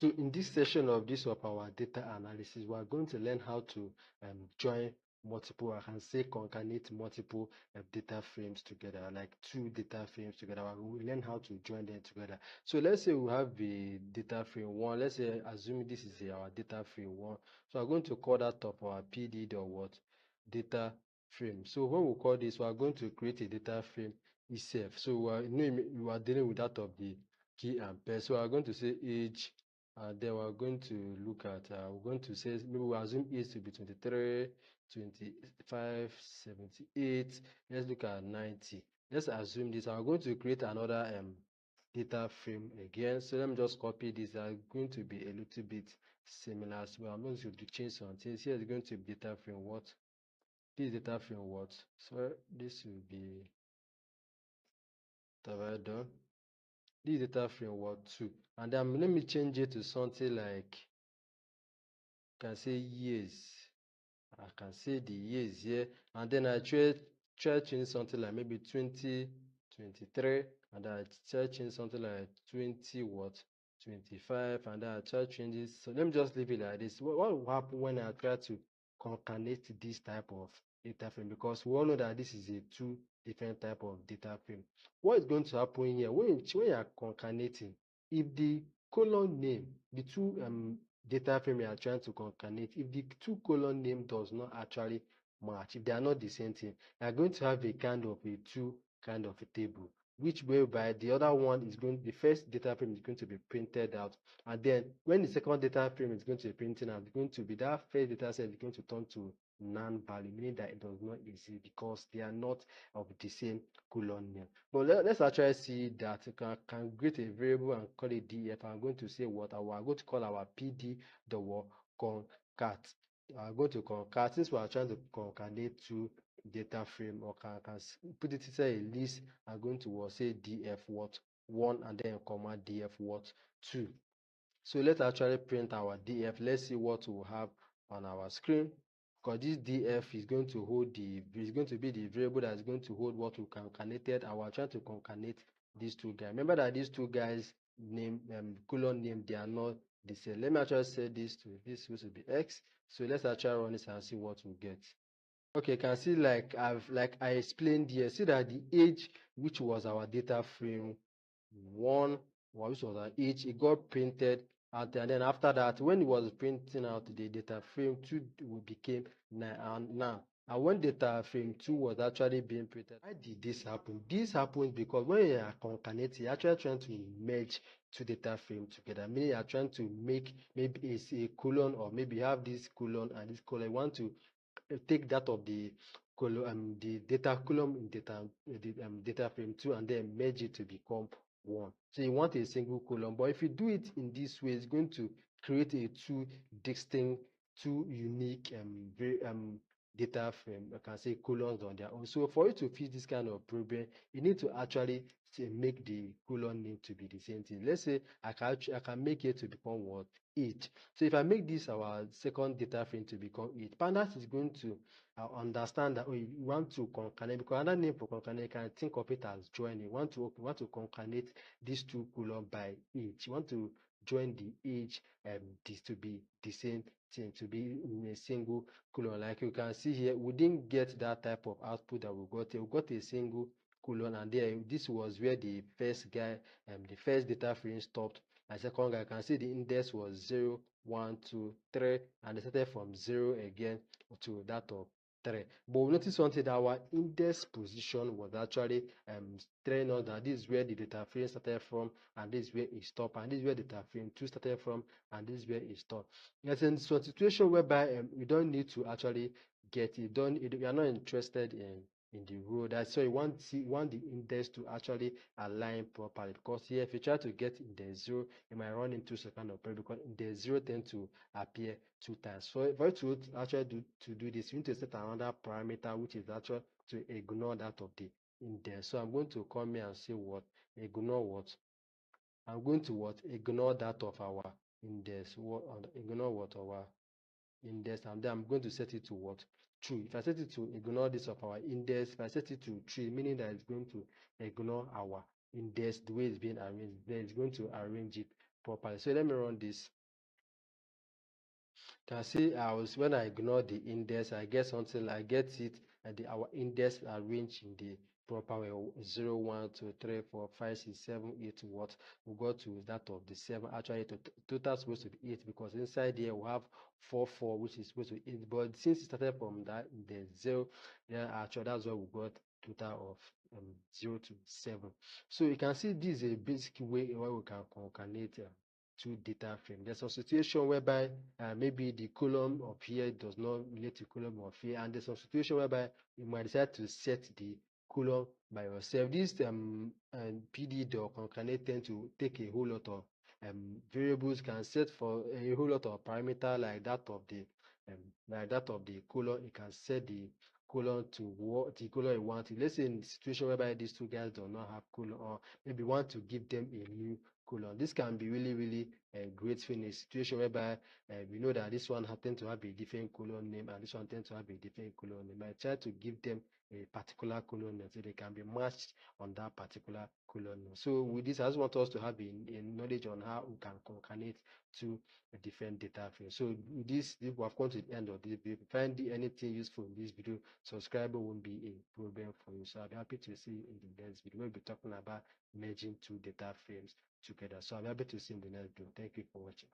So in this session of our data analysis, we are going to learn how to join multiple, I can say concatenate multiple data frames together, like two data frames together. We will learn how to join them together. So let's say we have a data frame one. Let's say assume this is our data frame one. So I'm going to call that of our pd.what data frame. So when we call this, we are going to create a data frame itself. So we are dealing with that of the key and pair. So we are going to say age. Then we're going to look at, we're going to say, maybe we assume age to be 23, 25, 78. Let's look at 90. Let's assume this. I'm going to create another data frame again. So let me just copy this. They're going to be a little bit similar as well. I'm going to change some things. Here is going to be data frame what? This data frame what? So this will be done. This data frame what 2. And then let me change it to something like, can say years. I can say the years here, and then I try change something like maybe 2023, and then I try change something like 25, and then I try change this. So let me just leave it like this. What will happen when I try to concatenate this type of data frame? Because we all know that this is a two different type of data frame. What is going to happen here when you are concatenating? If the column name, the two data frame you are trying to concatenate, if the two column name does not actually match, if they are not the same thing, you are going to have a kind of a two kind of a table, which whereby the other one is going, the first data frame is going to be printed out, and then when the second data frame is going to be printed out, it's going to be that first data set is going to turn to non-value, meaning that it does not exist because they are not of the same column name. But let's actually see that you can create a variable and call it df. I'm going to say what I'm going to call our pd the word concat. I'm going to concat, since we are trying to concatenate two data frame, or can put it inside a list. I'm going to say df what 1 and then comma df what 2. So let's actually print our df. Let's see what we'll have on our screen, because this df is going to hold is going to be the variable that is going to hold what we concatenated, and we're trying to concatenate these two guys. Remember that these two guys name column name, they are not the same. Let me actually set this to this supposed to be x. So let's actually run this and see what we get. Okay, you can see like I explained here, see that the age, which was our data frame one, which was our age, it got printed out, and then after that, when it was printing out, the data frame 2 became 9, and now, and when data frame 2 was actually being printed, why did this happen? This happens because when you are concatenating, you're actually trying to merge two data frames together, meaning you are trying to make, maybe it's a colon, or maybe you have this colon and this colon. You want to take that of the column, the data column in data frame 2, and then merge it to become 1. So you want a single column, but if you do it in this way, it's going to create a two distinct, two unique data frame, I can say columns on their own. So for you to fix this kind of problem, you need to actually make the column name to be the same thing. Let's say I can make it to become what? 8. So if I make this our second data frame to become 8, Pandas is going to understand that you want to concatenate, because another name for concatenate, you can think of it as joining. You want to concatenate these two columns by age. You want to join the age this to be the same thing, to be in a single column. Like you can see here, we didn't get that type of output that we got here. We got a single colon, and there this was where the first guy, the first data frame stopped. And second guy, I can see the index was 0, 1, 2, 3, and they started from 0 again to that of 3. But we notice something, that our index position was actually telling us that this is where the data frame started from, and this is where it stopped, and this is where data frame 2 started from, and this is where it stopped. Yes, in some situation whereby you don't need to actually get it done, you are not interested in the row. That's why you want the index to actually align properly, because here if you try to get index 0, you might run into some kind of problem, because index 0 tend to appear 2 times. So for you to actually do this, you need to set another parameter, which is actually to ignore that of the index. So I'm going to come here and say what? Ignore what? I'm going to what? Ignore that of our index. Ignore what? Our index, and then I'm going to set it to what? True. If I set it to ignore this of our index, if I set it to true, meaning that it's going to ignore our index the way it's being arranged, then it's going to arrange it properly. So let me run this. You can see when I ignore the index, I get something, I get it, and our index arranged in the proper way. 0, 1, 2, 3, 4, 5, 6, 7, 8 what we go to that of the 7. Actually total is supposed to be 8 because inside here we have 4 4 which is supposed to be 8, but since it started from that the 0, then actually that's why we got total of 0 to 7. So you can see this is a basic way where we can concatenate two data frame. There's some situation whereby maybe the column of here does not relate to column of here, and there's some situation whereby you might decide to set the column by yourself. This pd.concat tend to take a whole lot of variables, can set for a whole lot of parameter like that of the column. You can set the column to what the column you want. Let's say in the situation whereby these two guys do not have column, or maybe want to give them a new column. This can be really great in a situation whereby we know that this one happens to have a different column name and this one tends to have a different column name. I try to give them a particular column name so they can be matched on that particular column name. So with this, I just want us to have a knowledge on how we can concatenate two different data frames. So with this, we have come to the end of this video. If you find anything useful in this video, subscribe won't be a problem for you. So I'll be happy to see you in the next video. We'll be talking about merging two data frames together. So I'll be happy to see you in the next video. Thank you for watching.